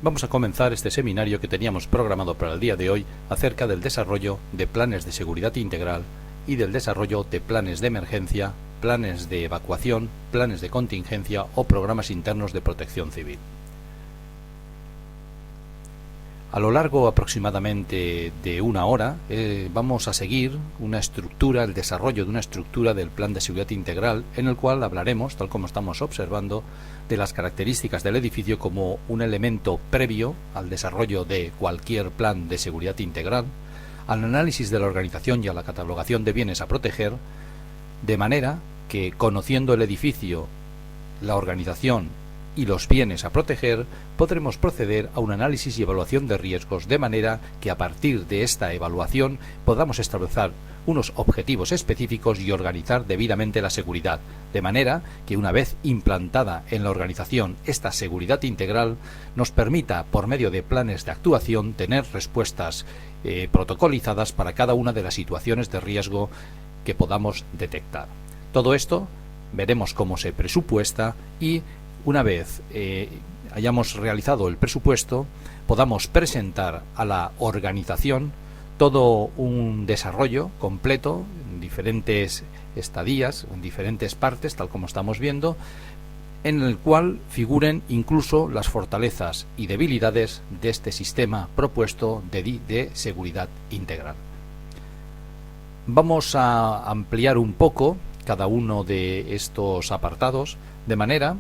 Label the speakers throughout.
Speaker 1: Vamos a comenzar este seminario que teníamos programado para el día de hoy acerca del desarrollo de planes de seguridad integral y del desarrollo de planes de emergencia, planes de evacuación, planes de contingencia o programas internos de protección civil. A lo largo aproximadamente de una hora vamos a seguir una estructura, el desarrollo de una estructura del plan de seguridad integral, en el cual hablaremos, tal como estamos observando, de las características del edificio como un elemento previo al desarrollo de cualquier plan de seguridad integral, al análisis de la organización y a la catalogación de bienes a proteger, de manera que, conociendo el edificio, la organización y los bienes a proteger, podremos proceder a un análisis y evaluación de riesgos, de manera que a partir de esta evaluación podamos establecer unos objetivos específicos y organizar debidamente la seguridad, de manera que una vez implantada en la organización esta seguridad integral nos permita, por medio de planes de actuación, tener respuestas protocolizadas para cada una de las situaciones de riesgo que podamos detectar. Todo esto veremos cómo se presupuesta y una vez hayamos realizado el presupuesto, podamos presentar a la organización todo un desarrollo completo en diferentes estadías, en diferentes partes, tal como estamos viendo, en el cual figuren incluso las fortalezas y debilidades de este sistema propuesto de seguridad integral. Vamos a ampliar un poco cada uno de estos apartados, de manera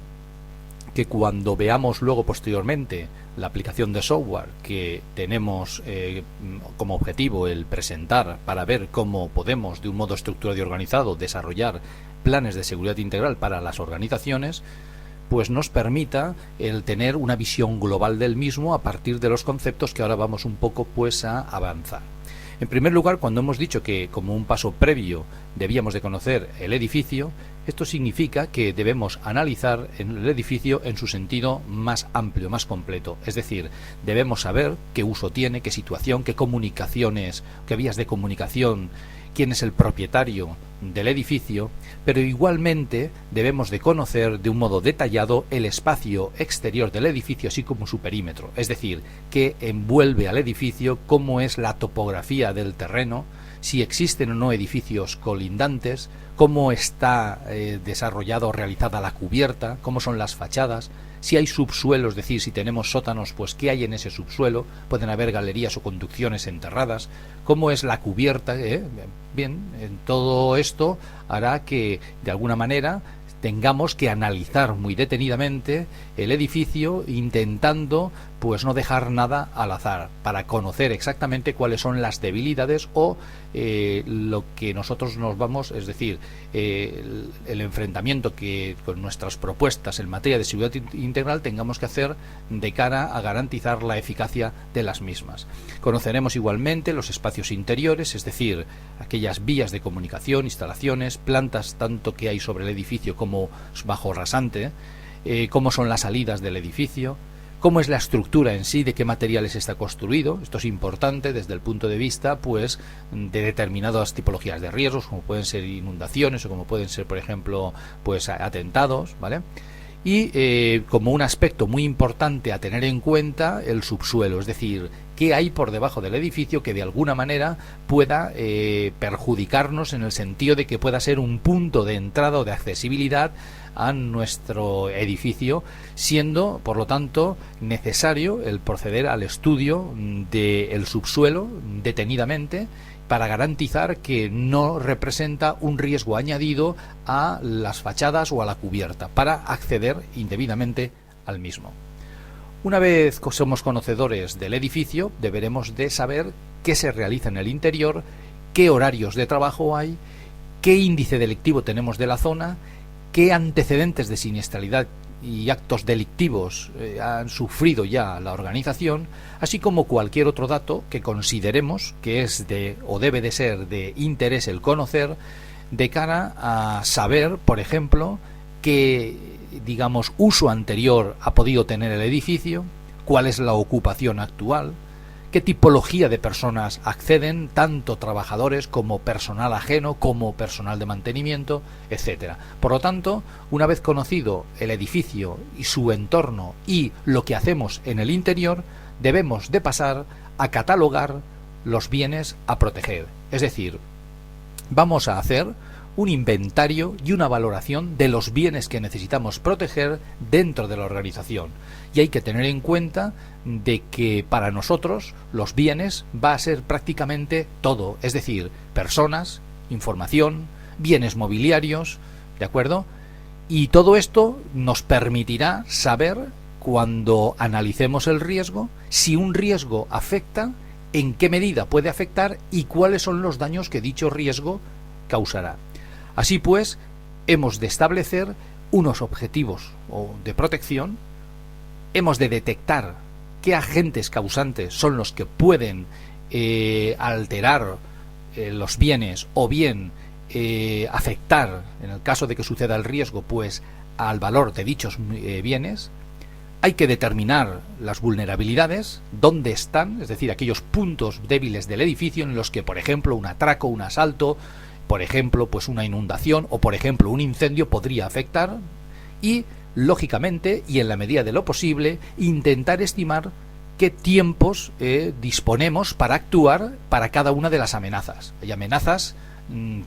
Speaker 1: que cuando veamos luego posteriormente la aplicación de software que tenemos como objetivo el presentar para ver cómo podemos de un modo estructurado y organizado desarrollar planes de seguridad integral para las organizaciones, pues nos permita el tener una visión global del mismo a partir de los conceptos que ahora vamos un poco pues a avanzar. En primer lugar, cuando hemos dicho que como un paso previo debíamos de conocer el edificio, esto significa que debemos analizar el edificio en su sentido más amplio, más completo. Es decir, debemos saber qué uso tiene, qué situación, qué comunicaciones, qué vías de comunicación, quién es el propietario del edificio, pero igualmente debemos de conocer de un modo detallado el espacio exterior del edificio, así como su perímetro, es decir, qué envuelve al edificio, cómo es la topografía del terreno, si existen o no edificios colindantes, cómo está desarrollada o realizada la cubierta, cómo son las fachadas, si hay subsuelo, es decir, si tenemos sótanos, pues qué hay en ese subsuelo, pueden haber galerías o conducciones enterradas, cómo es la cubierta, bien, en todo esto hará que de alguna manera tengamos que analizar muy detenidamente el edificio, intentando pues no dejar nada al azar, para conocer exactamente cuáles son las debilidades o lo que nosotros nos vamos, es decir, el enfrentamiento que con nuestras propuestas en materia de seguridad integral tengamos que hacer de cara a garantizar la eficacia de las mismas. Conoceremos igualmente los espacios interiores, es decir, aquellas vías de comunicación, instalaciones, plantas tanto que hay sobre el edificio como bajo rasante, cómo son las salidas del edificio, cómo es la estructura en sí, de qué materiales está construido. Esto es importante desde el punto de vista pues de determinadas tipologías de riesgos, como pueden ser inundaciones o como pueden ser, por ejemplo, pues atentados, ¿vale? Y como un aspecto muy importante a tener en cuenta, el subsuelo, es decir, qué hay por debajo del edificio que de alguna manera pueda perjudicarnos, en el sentido de que pueda ser un punto de entrada o de accesibilidad a nuestro edificio, siendo por lo tanto necesario el proceder al estudio del subsuelo detenidamente, para garantizar que no representa un riesgo añadido a las fachadas o a la cubierta, para acceder indebidamente al mismo. Una vez que somos conocedores del edificio, deberemos de saber qué se realiza en el interior, qué horarios de trabajo hay, qué índice delictivo tenemos de la zona, qué antecedentes de siniestralidad y actos delictivos han sufrido ya la organización, así como cualquier otro dato que consideremos que es de o debe de ser de interés el conocer, de cara a saber, por ejemplo, qué, digamos, uso anterior ha podido tener el edificio, cuál es la ocupación actual, qué tipología de personas acceden, tanto trabajadores como personal ajeno, como personal de mantenimiento, etcétera. Por lo tanto, una vez conocido el edificio y su entorno y lo que hacemos en el interior, debemos de pasar a catalogar los bienes a proteger. Es decir, vamos a hacer un inventario y una valoración de los bienes que necesitamos proteger dentro de la organización. Y hay que tener en cuenta de que para nosotros los bienes va a ser prácticamente todo, es decir, personas, información, bienes mobiliarios, ¿de acuerdo? Y todo esto nos permitirá saber, cuando analicemos el riesgo, si un riesgo afecta, en qué medida puede afectar y cuáles son los daños que dicho riesgo causará. Así pues, hemos de establecer unos objetivos de protección, hemos de detectar qué agentes causantes son los que pueden alterar los bienes o bien afectar, en el caso de que suceda el riesgo, pues al valor de dichos bienes. Hay que determinar las vulnerabilidades, dónde están, es decir, aquellos puntos débiles del edificio en los que, por ejemplo, un atraco, un asalto, por ejemplo, pues una inundación o, por ejemplo, un incendio podría afectar, y, lógicamente, y en la medida de lo posible, intentar estimar qué tiempos disponemos para actuar para cada una de las amenazas. Hay amenazas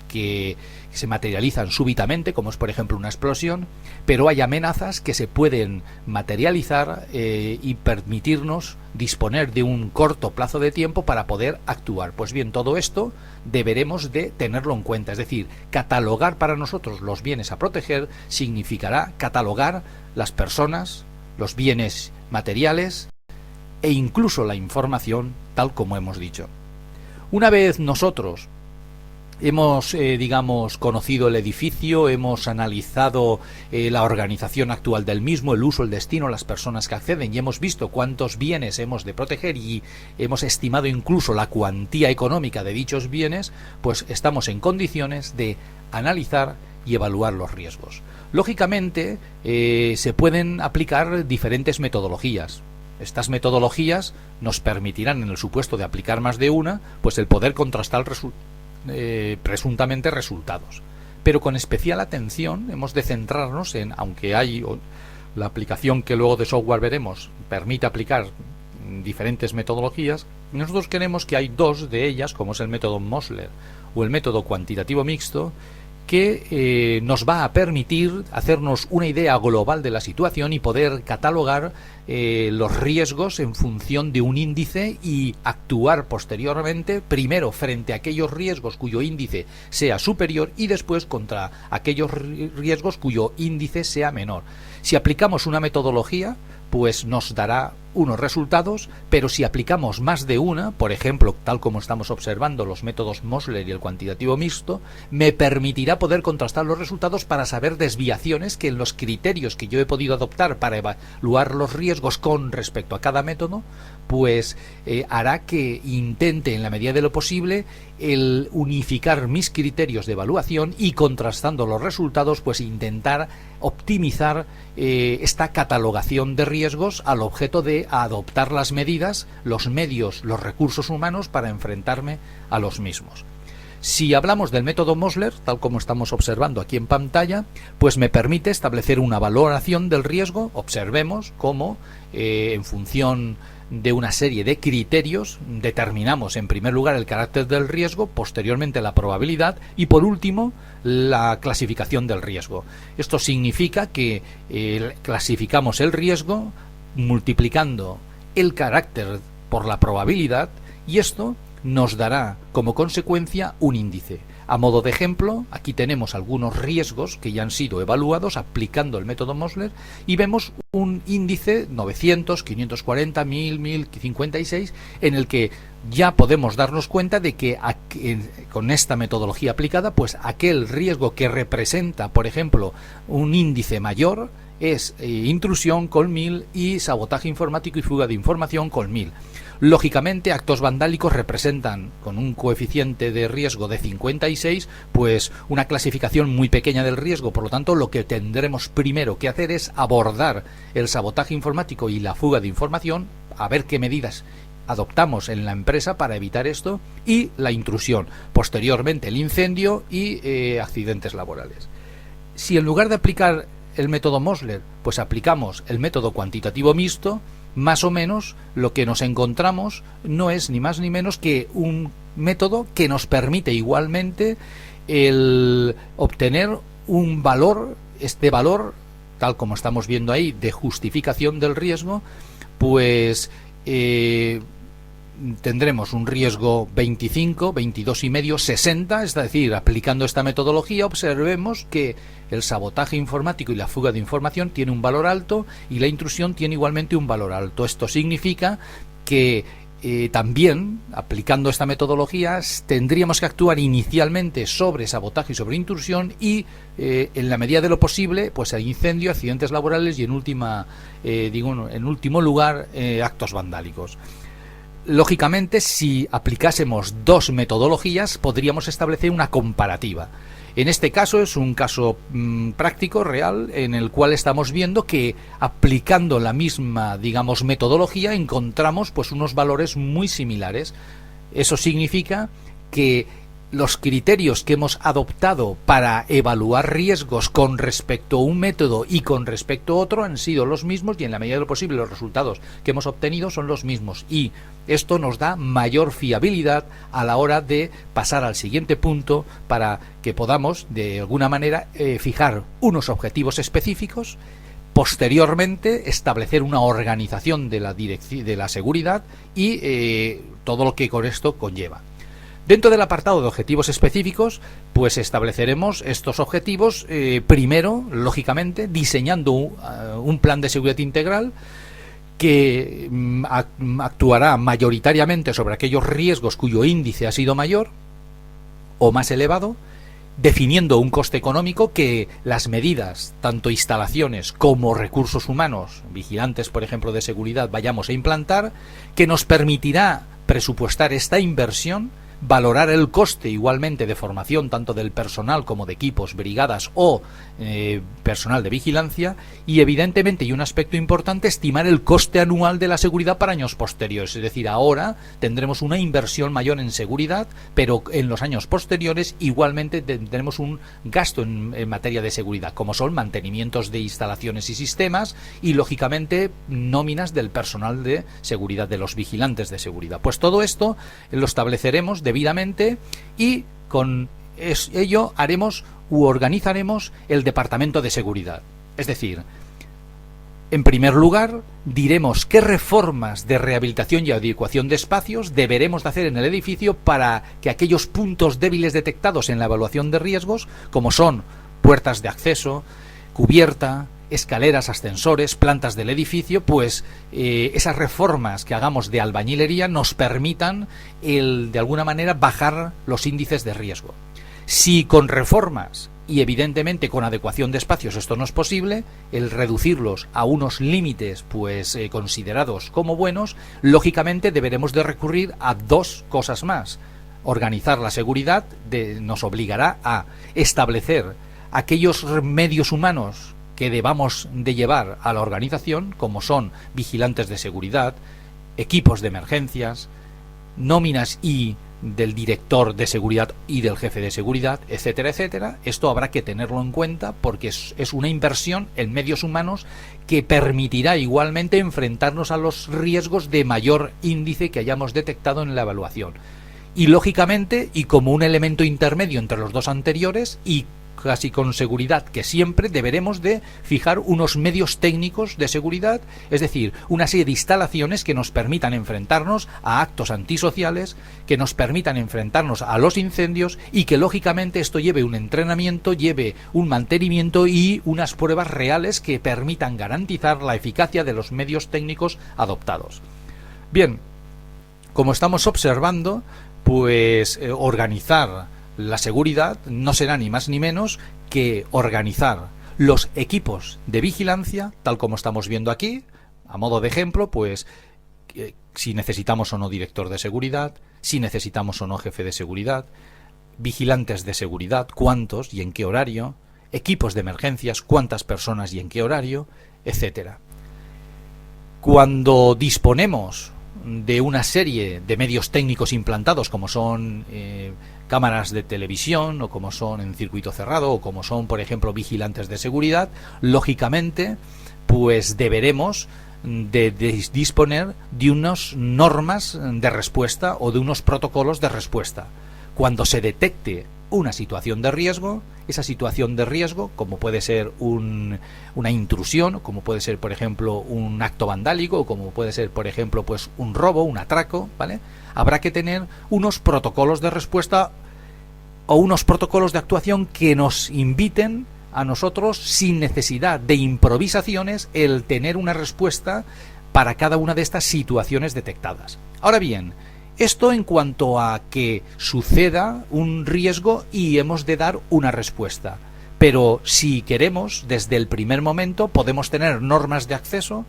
Speaker 1: que se materializan súbitamente, como es por ejemplo una explosión, pero hay amenazas que se pueden materializar y permitirnos disponer de un corto plazo de tiempo para poder actuar. Pues bien, todo esto deberemos de tenerlo en cuenta, es decir, catalogar para nosotros los bienes a proteger significará catalogar las personas, los bienes materiales e incluso la información, tal como hemos dicho. Una vez nosotros hemos, digamos, conocido el edificio, hemos analizado la organización actual del mismo, el uso, el destino, las personas que acceden, y hemos visto cuántos bienes hemos de proteger y hemos estimado incluso la cuantía económica de dichos bienes, pues estamos en condiciones de analizar y evaluar los riesgos. Lógicamente, se pueden aplicar diferentes metodologías. Estas metodologías nos permitirán, en el supuesto de aplicar más de una, pues el poder contrastar presuntamente resultados. Pero con especial atención hemos de centrarnos en, aunque hay la aplicación que luego de software veremos, permite aplicar diferentes metodologías, nosotros queremos que hay dos de ellas, como es el método Mosler o el método cuantitativo mixto, que nos va a permitir hacernos una idea global de la situación y poder catalogar los riesgos en función de un índice y actuar posteriormente, primero frente a aquellos riesgos cuyo índice sea superior y después contra aquellos riesgos cuyo índice sea menor. Si aplicamos una metodología, pues nos dará unos resultados, pero si aplicamos más de una, por ejemplo, tal como estamos observando los métodos Mosler y el cuantitativo mixto, me permitirá poder contrastar los resultados para saber desviaciones que en los criterios que yo he podido adoptar para evaluar los riesgos con respecto a cada método, pues hará que intente en la medida de lo posible el unificar mis criterios de evaluación y contrastando los resultados, pues intentar optimizar esta catalogación de riesgos al objeto de adoptar las medidas, los medios, los recursos humanos para enfrentarme a los mismos. Si hablamos del método Mosler, tal como estamos observando aquí en pantalla, pues me permite establecer una valoración del riesgo. Observemos cómo en función de una serie de criterios determinamos en primer lugar el carácter del riesgo, posteriormente la probabilidad y por último la clasificación del riesgo. Esto significa que clasificamos el riesgo multiplicando el carácter por la probabilidad y esto nos dará como consecuencia un índice. A modo de ejemplo, aquí tenemos algunos riesgos que ya han sido evaluados aplicando el método Mosler y vemos un índice 900, 540, 1000, 1056 en el que ya podemos darnos cuenta de que con esta metodología aplicada, pues aquel riesgo que representa, por ejemplo, un índice mayor es intrusión con 1000 y sabotaje informático y fuga de información con 1000. Lógicamente, actos vandálicos representan, con un coeficiente de riesgo de 56, pues una clasificación muy pequeña del riesgo. Por lo tanto, lo que tendremos primero que hacer es abordar el sabotaje informático y la fuga de información, a ver qué medidas adoptamos en la empresa para evitar esto, y la intrusión, posteriormente el incendio y accidentes laborales. Si en lugar de aplicar el método Mosler, pues aplicamos el método cuantitativo mixto, más o menos lo que nos encontramos no es ni más ni menos que un método que nos permite igualmente el obtener un valor, este valor, tal como estamos viendo ahí, de justificación del riesgo, pues tendremos un riesgo 25, 22,5, 60, es decir, aplicando esta metodología observemos que el sabotaje informático y la fuga de información tiene un valor alto y la intrusión tiene igualmente un valor alto. Esto significa que también, aplicando esta metodología, tendríamos que actuar inicialmente sobre sabotaje y sobre intrusión y, en la medida de lo posible, pues el incendio, accidentes laborales y, en último lugar, actos vandálicos. Lógicamente, si aplicásemos dos metodologías, podríamos establecer una comparativa. En este caso es un caso práctico, real, en el cual estamos viendo que aplicando la misma, digamos, metodología encontramos pues unos valores muy similares. Eso significa que los criterios que hemos adoptado para evaluar riesgos con respecto a un método y con respecto a otro han sido los mismos, y en la medida de lo posible los resultados que hemos obtenido son los mismos, y esto nos da mayor fiabilidad a la hora de pasar al siguiente punto para que podamos de alguna manera fijar unos objetivos específicos, posteriormente establecer una organización de la seguridad y todo lo que con esto conlleva. Dentro del apartado de objetivos específicos, pues estableceremos estos objetivos, primero, lógicamente, diseñando un plan de seguridad integral que actuará mayoritariamente sobre aquellos riesgos cuyo índice ha sido mayor o más elevado, definiendo un coste económico que las medidas, tanto instalaciones como recursos humanos, vigilantes, por ejemplo, de seguridad, vayamos a implantar, que nos permitirá presupuestar esta inversión, valorar el coste igualmente de formación tanto del personal como de equipos, brigadas o personal de vigilancia, y evidentemente, y un aspecto importante, estimar el coste anual de la seguridad para años posteriores. Es decir, ahora tendremos una inversión mayor en seguridad, pero en los años posteriores igualmente tendremos un gasto en materia de seguridad, como son mantenimientos de instalaciones y sistemas y, lógicamente, nóminas del personal de seguridad, de los vigilantes de seguridad. Pues todo esto lo estableceremos debidamente, y con ello haremos u organizaremos el departamento de seguridad. Es decir, en primer lugar, diremos qué reformas de rehabilitación y adecuación de espacios deberemos de hacer en el edificio para que aquellos puntos débiles detectados en la evaluación de riesgos, como son puertas de acceso, cubierta, escaleras, ascensores, plantas del edificio, pues esas reformas que hagamos de albañilería nos permitan de alguna manera bajar los índices de riesgo. Si con reformas y evidentemente con adecuación de espacios esto no es posible, el reducirlos a unos límites pues considerados como buenos, lógicamente deberemos de recurrir a dos cosas más. Organizar la seguridad nos obligará a establecer aquellos medios humanos que debamos de llevar a la organización, como son vigilantes de seguridad, equipos de emergencias, nóminas y del director de seguridad y del jefe de seguridad, etcétera, etcétera. Esto habrá que tenerlo en cuenta porque es una inversión en medios humanos que permitirá igualmente enfrentarnos a los riesgos de mayor índice que hayamos detectado en la evaluación. Y lógicamente, y como un elemento intermedio entre los dos anteriores, y casi con seguridad que siempre, deberemos de fijar unos medios técnicos de seguridad, es decir, una serie de instalaciones que nos permitan enfrentarnos a actos antisociales, que nos permitan enfrentarnos a los incendios, y que lógicamente esto lleve un entrenamiento, lleve un mantenimiento y unas pruebas reales que permitan garantizar la eficacia de los medios técnicos adoptados. Bien, como estamos observando, pues organizar la seguridad no será ni más ni menos que organizar los equipos de vigilancia, tal como estamos viendo aquí, a modo de ejemplo, pues si necesitamos o no director de seguridad, si necesitamos o no jefe de seguridad, vigilantes de seguridad, cuántos y en qué horario, equipos de emergencias, cuántas personas y en qué horario, etcétera. Cuando disponemos de una serie de medios técnicos implantados, como son cámaras de televisión, o como son en circuito cerrado, o como son, por ejemplo, vigilantes de seguridad, lógicamente, pues deberemos de disponer de unas normas de respuesta o de unos protocolos de respuesta. Cuando se detecte una situación de riesgo, esa situación de riesgo, como puede ser una intrusión, como puede ser, por ejemplo, un acto vandálico, o como puede ser, por ejemplo, pues un robo, un atraco, ¿vale? Habrá que tener unos protocolos de respuesta o unos protocolos de actuación que nos inviten a nosotros, sin necesidad de improvisaciones, el tener una respuesta para cada una de estas situaciones detectadas. Ahora bien, esto en cuanto a que suceda un riesgo y hemos de dar una respuesta. Pero si queremos, desde el primer momento, podemos tener normas de acceso,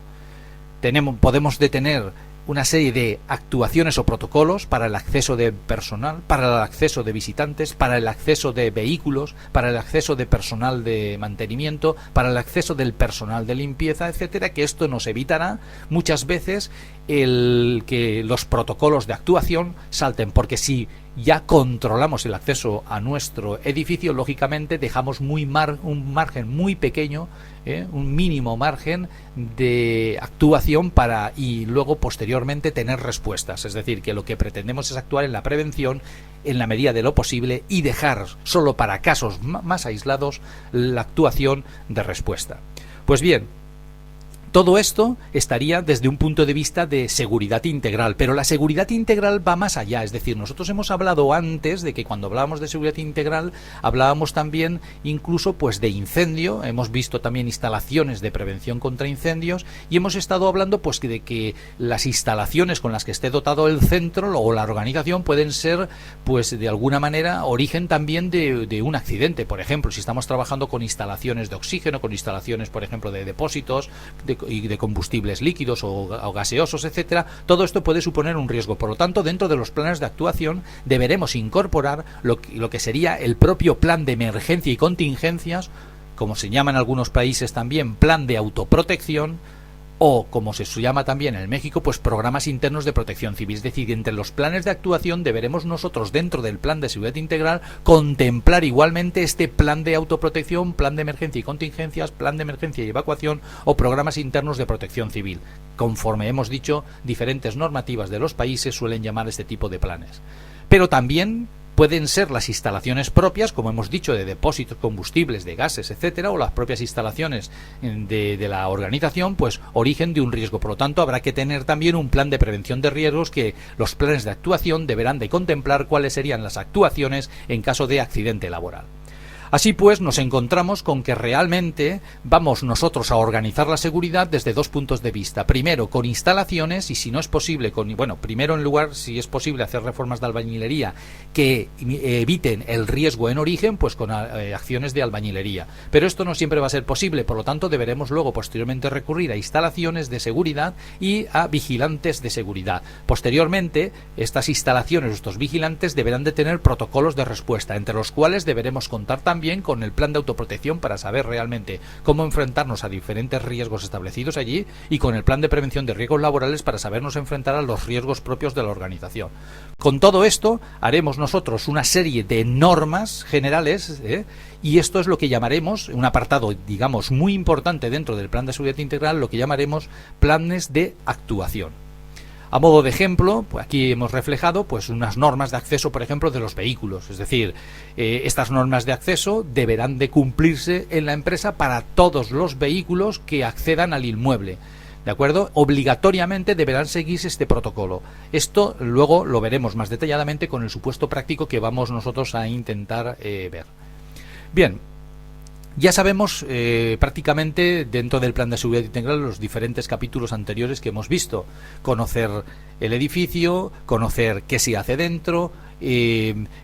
Speaker 1: podemos tener una serie de actuaciones o protocolos para el acceso de personal, para el acceso de visitantes, para el acceso de vehículos, para el acceso de personal de mantenimiento, para el acceso del personal de limpieza, etcétera, que esto nos evitará muchas veces el que los protocolos de actuación salten, porque si ya controlamos el acceso a nuestro edificio, lógicamente dejamos un margen muy pequeño, un mínimo margen de actuación y luego posteriormente tener respuestas. Es decir, que lo que pretendemos es actuar en la prevención en la medida de lo posible y dejar solo para casos más aislados la actuación de respuesta. Pues bien, todo esto estaría desde un punto de vista de seguridad integral, pero la seguridad integral va más allá. Es decir, nosotros hemos hablado antes de que cuando hablábamos de seguridad integral hablábamos también incluso pues de incendio, hemos visto también instalaciones de prevención contra incendios y hemos estado hablando pues de que las instalaciones con las que esté dotado el centro o la organización pueden ser pues de alguna manera origen también de un accidente. Por ejemplo, si estamos trabajando con instalaciones de oxígeno, con instalaciones por ejemplo de depósitos, y de combustibles líquidos o gaseosos, etcétera, todo esto puede suponer un riesgo. Por lo tanto, dentro de los planes de actuación deberemos incorporar lo que sería el propio plan de emergencia y contingencias, como se llama en algunos países también plan de autoprotección, o como se llama también en México, pues programas internos de protección civil. Es decir, entre los planes de actuación deberemos nosotros, dentro del plan de seguridad integral, contemplar igualmente este plan de autoprotección, plan de emergencia y contingencias, plan de emergencia y evacuación o programas internos de protección civil. Conforme hemos dicho, diferentes normativas de los países suelen llamar este tipo de planes. Pero también pueden ser las instalaciones propias, como hemos dicho, de depósitos, combustibles, de gases, etcétera, o las propias instalaciones de la organización, pues origen de un riesgo. Por lo tanto, habrá que tener también un plan de prevención de riesgos que los planes de actuación deberán de contemplar cuáles serían las actuaciones en caso de accidente laboral. Así pues, nos encontramos con que realmente vamos nosotros a organizar la seguridad desde dos puntos de vista. Primero, con instalaciones y si no es posible, primero en lugar, si es posible, hacer reformas de albañilería que eviten el riesgo en origen, pues con acciones de albañilería. Pero esto no siempre va a ser posible, por lo tanto deberemos luego posteriormente recurrir a instalaciones de seguridad y a vigilantes de seguridad. Posteriormente, estas instalaciones, estos vigilantes deberán de tener protocolos de respuesta, entre los cuales deberemos contar también con el plan de autoprotección para saber realmente cómo enfrentarnos a diferentes riesgos establecidos allí y con el plan de prevención de riesgos laborales para sabernos enfrentar a los riesgos propios de la organización. Con todo esto haremos nosotros una serie de normas generales y esto es lo que llamaremos, un apartado digamos muy importante dentro del plan de seguridad integral, lo que llamaremos planes de actuación. A modo de ejemplo, pues aquí hemos reflejado pues unas normas de acceso, por ejemplo, de los vehículos. Es decir, estas normas de acceso deberán de cumplirse en la empresa para todos los vehículos que accedan al inmueble. ¿De acuerdo? Obligatoriamente deberán seguirse este protocolo. Esto luego lo veremos más detalladamente con el supuesto práctico que vamos nosotros a intentar ver. Bien. Ya sabemos prácticamente dentro del plan de seguridad integral los diferentes capítulos anteriores que hemos visto. Conocer el edificio, conocer qué se hace dentro,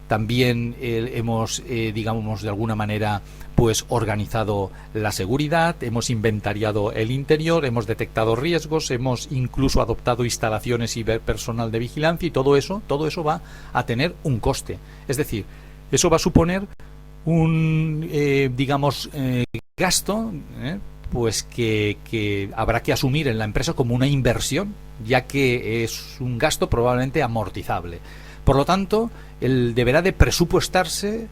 Speaker 1: también hemos, digamos de alguna manera, pues organizado la seguridad, hemos inventariado el interior, hemos detectado riesgos, hemos incluso adoptado instalaciones y personal de vigilancia y todo eso va a tener un coste. Es decir, eso va a suponer un gasto pues que habrá que asumir en la empresa como una inversión, ya que es un gasto probablemente amortizable. Por lo tanto, deberá de presupuestarse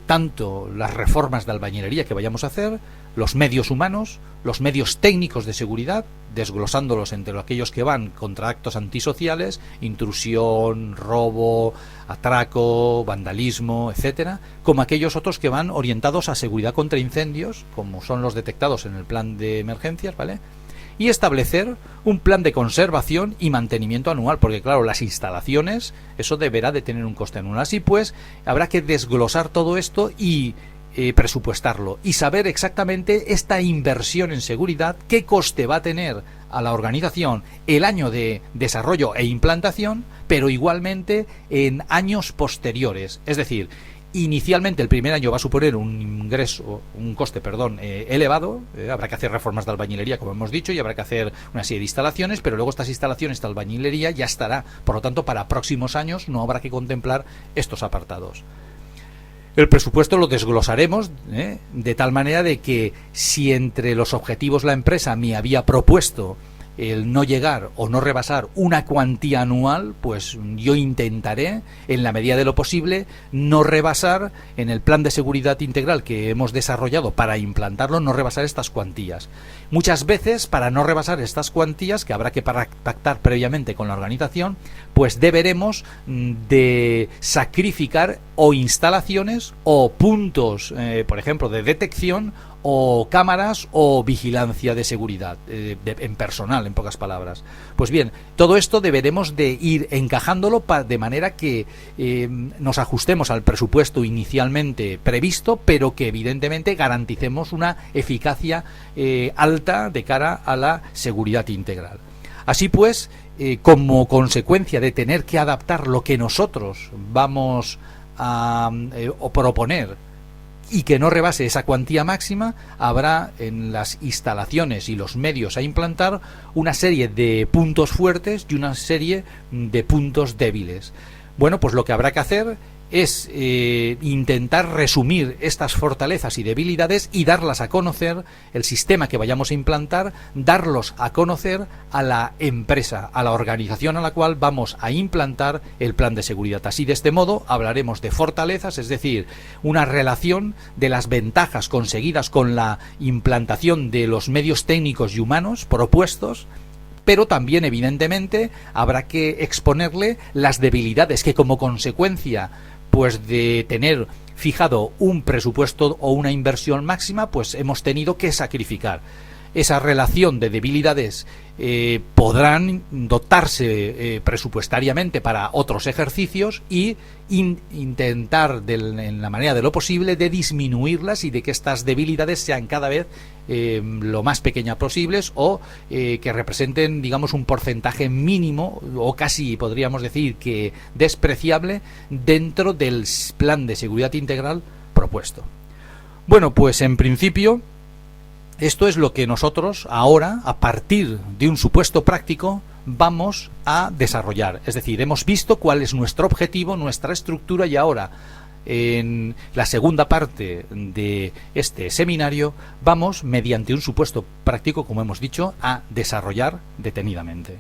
Speaker 1: tanto las reformas de albañilería que vayamos a hacer, los medios humanos, los medios técnicos de seguridad, desglosándolos entre aquellos que van contra actos antisociales, intrusión, robo, atraco, vandalismo, etcétera, como aquellos otros que van orientados a seguridad contra incendios, como son los detectados en el plan de emergencias, ¿vale? Y establecer un plan de conservación y mantenimiento anual, porque claro, las instalaciones, eso deberá de tener un coste anual. Así pues, habrá que desglosar todo esto y presupuestarlo y saber exactamente esta inversión en seguridad, qué coste va a tener a la organización el año de desarrollo e implantación, pero igualmente en años posteriores. Es decir, inicialmente el primer año va a suponer un coste elevado, habrá que hacer reformas de albañilería, como hemos dicho, y habrá que hacer una serie de instalaciones, pero luego estas instalaciones de albañilería ya estará, por lo tanto, para próximos años no habrá que contemplar estos apartados. El presupuesto lo desglosaremos de tal manera de que si entre los objetivos la empresa me había propuesto el no llegar o no rebasar una cuantía anual, pues yo intentaré, en la medida de lo posible, no rebasar en el plan de seguridad integral que hemos desarrollado para implantarlo, no rebasar estas cuantías. Muchas veces, para no rebasar estas cuantías, que habrá que pactar previamente con la organización, pues deberemos de sacrificar o instalaciones o puntos, por ejemplo, de detección, o cámaras o vigilancia de seguridad en personal, en pocas palabras. Pues bien, todo esto deberemos de ir encajándolo de manera que nos ajustemos al presupuesto inicialmente previsto, pero que evidentemente garanticemos una eficacia alta de cara a la seguridad integral. Así pues, como consecuencia de tener que adaptar lo que nosotros vamos a proponer y que no rebase esa cuantía máxima, habrá en las instalaciones y los medios a implantar una serie de puntos fuertes y una serie de puntos débiles. Bueno, pues lo que habrá que hacer es intentar resumir estas fortalezas y debilidades y darlas a conocer, el sistema que vayamos a implantar, darlos a conocer a la empresa, a la organización a la cual vamos a implantar el plan de seguridad. Así, de este modo, hablaremos de fortalezas, es decir, una relación de las ventajas conseguidas con la implantación de los medios técnicos y humanos propuestos, pero también, evidentemente, habrá que exponerle las debilidades que, como consecuencia pues de tener fijado un presupuesto o una inversión máxima, pues hemos tenido que sacrificar. Esa relación de debilidades podrán dotarse presupuestariamente para otros ejercicios y intentar en la manera de lo posible de disminuirlas y de que estas debilidades sean cada vez lo más pequeñas posibles o que representen, digamos, un porcentaje mínimo o casi podríamos decir que despreciable dentro del plan de seguridad integral propuesto. Bueno, pues en principio esto es lo que nosotros ahora, a partir de un supuesto práctico, vamos a desarrollar. Es decir, hemos visto cuál es nuestro objetivo, nuestra estructura, y ahora, en la segunda parte de este seminario, vamos, mediante un supuesto práctico, como hemos dicho, a desarrollar detenidamente.